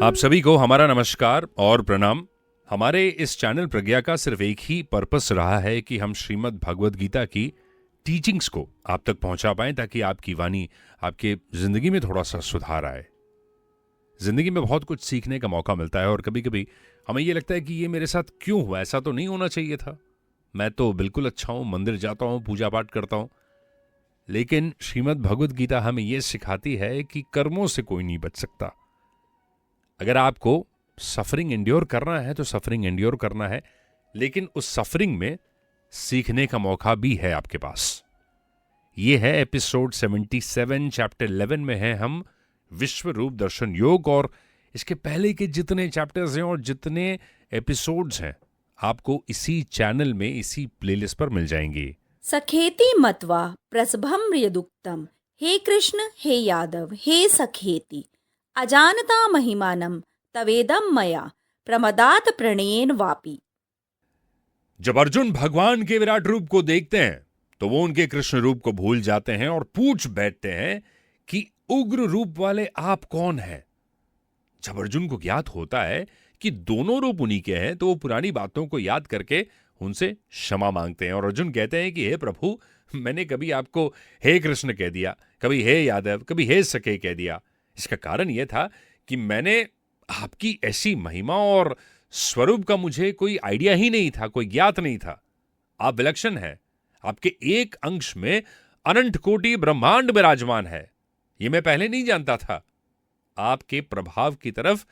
आप सभी को हमारा नमस्कार और प्रणाम। हमारे इस चैनल प्रज्ञा का सिर्फ एक ही पर्पस रहा है कि हम श्रीमद् भगवद गीता की टीचिंग्स को आप तक पहुंचा पाएं, ताकि आपकी वाणी आपके जिंदगी में थोड़ा सा सुधार आए। जिंदगी में बहुत कुछ सीखने का मौका मिलता है और कभी कभी हमें ये लगता है कि ये मेरे साथ क्यों हुआ, ऐसा तो नहीं होना चाहिए था। मैं तो बिल्कुल अच्छा हूं, मंदिर जाता हूं, पूजा पाठ करता हूं। लेकिन श्रीमद् भगवद गीता हमें यह सिखाती है कि कर्मों से कोई नहीं बच सकता। अगर आपको सफरिंग एंड्योर करना है तो सफरिंग एंड्योर करना है, लेकिन उस सफरिंग में सीखने का मौका भी है आपके पास। ये है एपिसोड 77, चैप्टर 11 में है हम विश्व रूप दर्शन योग, और इसके पहले के जितने चैप्टर्स हैं और जितने एपिसोड्स हैं आपको इसी चैनल में, इसी प्लेलिस्ट पर मिल जाएंगे। सखेति मत्वा प्रसभम यदुक्तम, हे कृष्ण हे यादव हे सखेति, अजानता महिमानम तवेदम मया प्रमदात प्रणयेन वापि। जब अर्जुन भगवान के विराट रूप को देखते हैं तो वो उनके कृष्ण रूप को भूल जाते हैं और पूछ बैठते हैं कि उग्र रूप वाले आप कौन हैं। जब अर्जुन को ज्ञात होता है कि दोनों रूप उन्हीं के हैं तो वो पुरानी बातों को याद करके उनसे क्षमा मांगते हैं और अर्जुन कहते हैं कि हे प्रभु, मैंने कभी आपको हे कृष्ण कह दिया, कभी हे यादव, कभी हे सखे कह दिया। इसका कारण यह था कि मैंने आपकी ऐसी महिमा और स्वरूप का मुझे कोई आइडिया ही नहीं था, कोई ज्ञात नहीं था। आप विलक्षण हैं, आपके एक अंश में अनंत कोटि ब्रह्मांड विराजमान है, यह मैं पहले नहीं जानता था। आपके प्रभाव की तरफ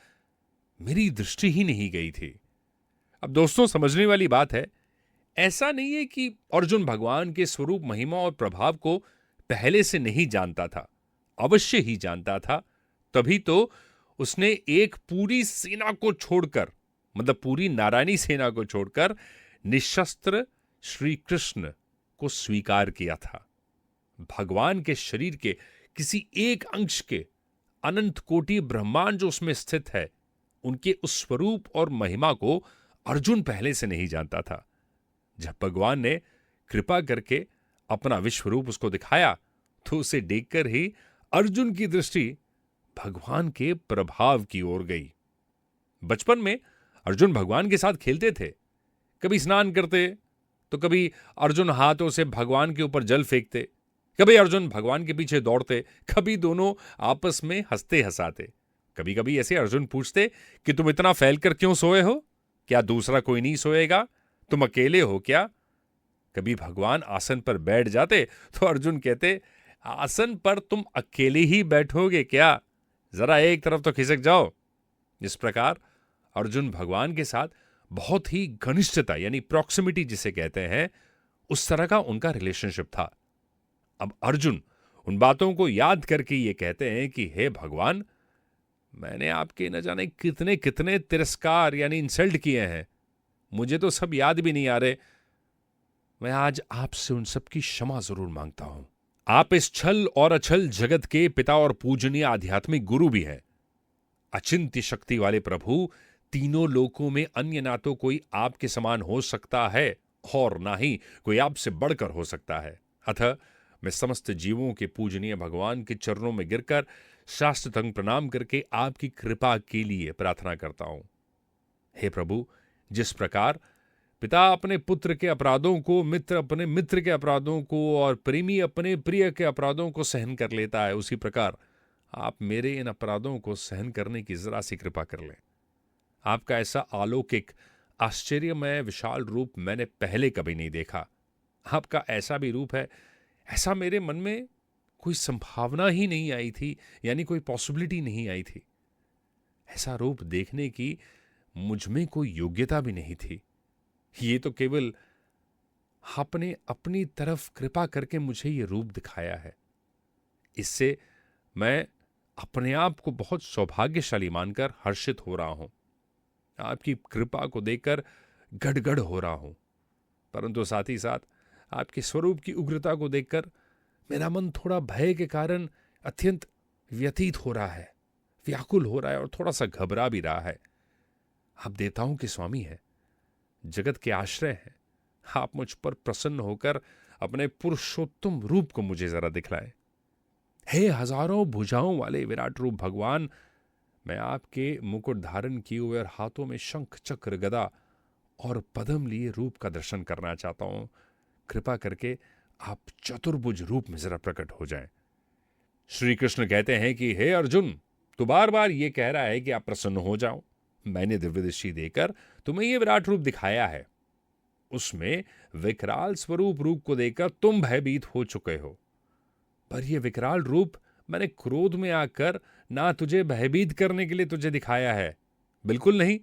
मेरी दृष्टि ही नहीं गई थी। अब दोस्तों, समझने वाली बात है, ऐसा नहीं है कि अर्जुन भगवान के स्वरूप, महिमा और प्रभाव को पहले से नहीं जानता था, अवश्य ही जानता था। तभी तो उसने एक पूरी सेना को छोड़कर, मतलब पूरी नारायणी सेना को छोड़कर निशस्त्र श्री कृष्ण को स्वीकार किया था। भगवान के शरीर के किसी एक अंश के अनंत कोटि ब्रह्मांड जो उसमें स्थित है, उनके उस स्वरूप और महिमा को अर्जुन पहले से नहीं जानता था। जब भगवान ने कृपा करके अपना विश्व रूप उसको दिखाया तो उसे देखकर ही अर्जुन की दृष्टि भगवान के प्रभाव की ओर गई। बचपन में अर्जुन भगवान के साथ खेलते थे। कभी स्नान करते तो कभी अर्जुन हाथों से भगवान के ऊपर जल फेंकते, कभी अर्जुन भगवान के पीछे दौड़ते, कभी दोनों आपस में हंसते हंसाते। कभी कभी ऐसे अर्जुन पूछते कि तुम इतना फैलकर क्यों सोए हो, क्या दूसरा कोई नहीं सोएगा, तुम अकेले हो क्या। कभी भगवान आसन पर बैठ जाते तो अर्जुन कहते, आसन पर तुम अकेले ही बैठोगे क्या, जरा एक तरफ तो खिसक जाओ। इस प्रकार अर्जुन भगवान के साथ बहुत ही घनिष्ठता, यानी प्रॉक्सिमिटी जिसे कहते हैं, उस तरह का उनका रिलेशनशिप था। अब अर्जुन उन बातों को याद करके ये कहते हैं कि हे भगवान, मैंने आपके न जाने कितने कितने तिरस्कार यानी इंसल्ट किए हैं, मुझे तो सब याद भी नहीं आ रहे। मैं आज आपसे उन सब की क्षमा जरूर मांगता हूं। आप इस छल और अछल जगत के पिता और पूजनीय आध्यात्मिक गुरु भी हैं। अचिंत्य शक्ति वाले प्रभु, तीनों लोकों में अन्य ना तो कोई आपके समान हो सकता है और ना ही कोई आपसे बढ़कर हो सकता है। अतः मैं समस्त जीवों के पूजनीय भगवान के चरणों में गिरकर साष्टांग प्रणाम करके आपकी कृपा के लिए प्रार्थना करता हूं। हे प्रभु, जिस प्रकार पिता अपने पुत्र के अपराधों को, मित्र अपने मित्र के अपराधों को और प्रेमी अपने प्रिय के अपराधों को सहन कर लेता है, उसी प्रकार आप मेरे इन अपराधों को सहन करने की जरा सी कृपा कर लें। आपका ऐसा अलौकिक, आश्चर्यमय, विशाल रूप मैंने पहले कभी नहीं देखा। आपका ऐसा भी रूप है, ऐसा मेरे मन में कोई संभावना ही नहीं आई थी, यानी कोई पॉसिबिलिटी नहीं आई थी। ऐसा रूप देखने की मुझ में कोई योग्यता भी नहीं थी। ये तो केवल आपने अपनी तरफ कृपा करके मुझे ये रूप दिखाया है। इससे मैं अपने आप को बहुत सौभाग्यशाली मानकर हर्षित हो रहा हूं। आपकी कृपा को देखकर गड़गड़ हो रहा हूं, परंतु साथ ही साथ आपके स्वरूप की उग्रता को देखकर मेरा मन थोड़ा भय के कारण अत्यंत व्यथित हो रहा है, व्याकुल हो रहा है और थोड़ा सा घबरा भी रहा है। आप देवताओं के स्वामी हैं, जगत के आश्रय हैं। आप मुझ पर प्रसन्न होकर अपने पुरुषोत्तम रूप को मुझे जरा दिखलाए। हे हजारों भुजाओं वाले विराट रूप भगवान, मैं आपके मुकुट धारण किए हुए और हाथों में शंख चक्र गदा और पद्म लिए रूप का दर्शन करना चाहता हूं। कृपा करके आप चतुर्भुज रूप में जरा प्रकट हो जाएं। श्री कृष्ण कहते हैं कि हे अर्जुन, तू बार बार ये कह रहा है कि आप प्रसन्न हो जाओ। मैंने दिव्य दृष्टि देकर तुम्हें ये विराट रूप दिखाया है। उसमें विकराल स्वरूप रूप को देखकर तुम भयभीत हो चुके हो। पर यह विकराल रूप मैंने क्रोध में आकर ना तुझे भयभीत करने के लिए तुझे दिखाया है, बिल्कुल नहीं।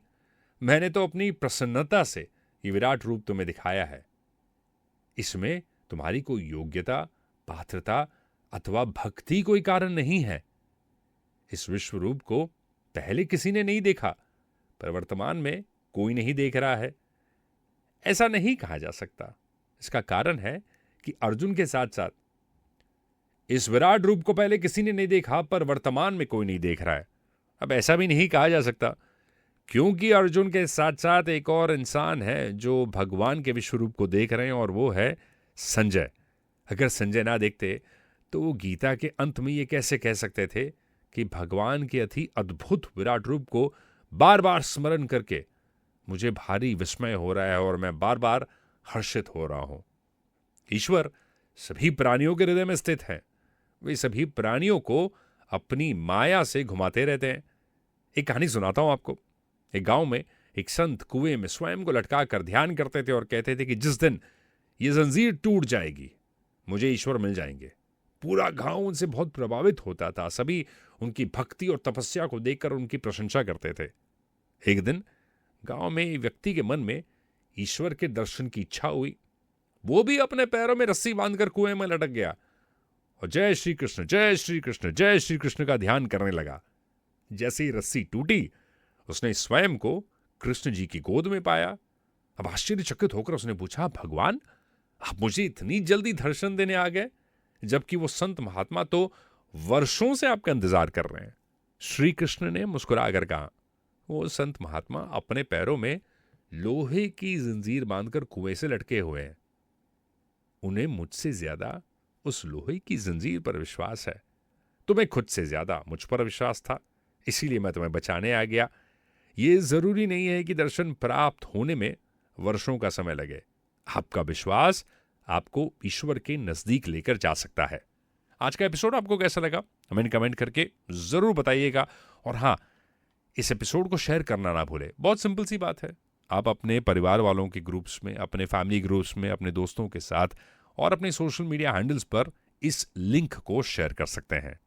मैंने तो अपनी प्रसन्नता से ये विराट रूप तुम्हें दिखाया है। इसमें तुम्हारी कोई योग्यता, पात्रता अथवा भक्ति कोई कारण नहीं है। इस विश्व रूप को पहले किसी ने नहीं देखा, पर वर्तमान में कोई नहीं देख रहा है। ऐसा नहीं कहा जा सकता। इसका कारण है कि अर्जुन के साथ साथ इस विराट रूप को पहले किसी ने नहीं देखा, पर वर्तमान में कोई नहीं देख रहा है। अब ऐसा भी नहीं कहा जा सकता, क्योंकि अर्जुन के साथ साथ एक और इंसान है जो भगवान के विश्व रूप को देख रहे हैं, और वो है संजय। अगर संजय ना देखते तो वो गीता के अंत में ये कैसे कह सकते थे कि भगवान के अति अद्भुत विराट रूप को बार बार स्मरण करके मुझे भारी विस्मय हो रहा है और मैं बार बार हर्षित हो रहा हूं। ईश्वर सभी प्राणियों के हृदय में स्थित है। वे सभी प्राणियों को अपनी माया से घुमाते रहते हैं। एक कहानी सुनाता हूं आपको। एक गांव में एक संत कुएं में स्वयं को लटकाकर ध्यान करते थे और कहते थे कि जिस दिन ये जंजीर टूट जाएगी, मुझे ईश्वर मिल जाएंगे। पूरा गांव उनसे बहुत प्रभावित होता था। सभी उनकी भक्ति और तपस्या को देखकर उनकी प्रशंसा करते थे। एक दिन गांव में एक व्यक्ति के मन में ईश्वर के दर्शन की इच्छा हुई। वो भी अपने पैरों में रस्सी बांधकर कुएं में लटक गया और जय श्री कृष्ण, जय श्री कृष्ण, जय श्री कृष्ण का ध्यान करने लगा। जैसे ही रस्सी टूटी, उसने स्वयं को कृष्ण जी की गोद में पाया। अब आश्चर्यचकित होकर उसने पूछा, भगवान, आप मुझे इतनी जल्दी दर्शन देने आ गए, जबकि वो संत महात्मा तो वर्षों से आपका इंतजार कर रहे हैं। श्री कृष्ण ने मुस्कुराकर कहा, वो संत महात्मा अपने पैरों में लोहे की जंजीर बांधकर कुएं से लटके हुए हैं। उन्हें मुझसे ज्यादा उस लोहे की जंजीर पर विश्वास है। तुम्हें खुद से ज्यादा मुझ पर विश्वास था, इसीलिए मैं तुम्हें बचाने आ गया। ये जरूरी नहीं है कि दर्शन प्राप्त होने में वर्षों का समय लगे। आपका विश्वास आपको ईश्वर के नजदीक लेकर जा सकता है। आज का एपिसोड आपको कैसा लगा हमें कमेंट करके जरूर बताइएगा। और हां, इस एपिसोड को शेयर करना ना भूले। बहुत सिंपल सी बात है। आप अपने परिवार वालों के ग्रुप्स में, अपने फैमिली ग्रुप्स में, अपने दोस्तों के साथ और अपने सोशल मीडिया हैंडल्स पर इस लिंक को शेयर कर सकते हैं।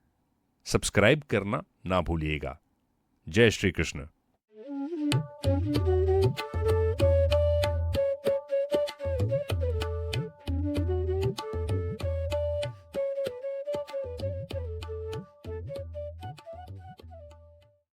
सब्सक्राइब करना ना भूलिएगा। जय श्री कृष्ण।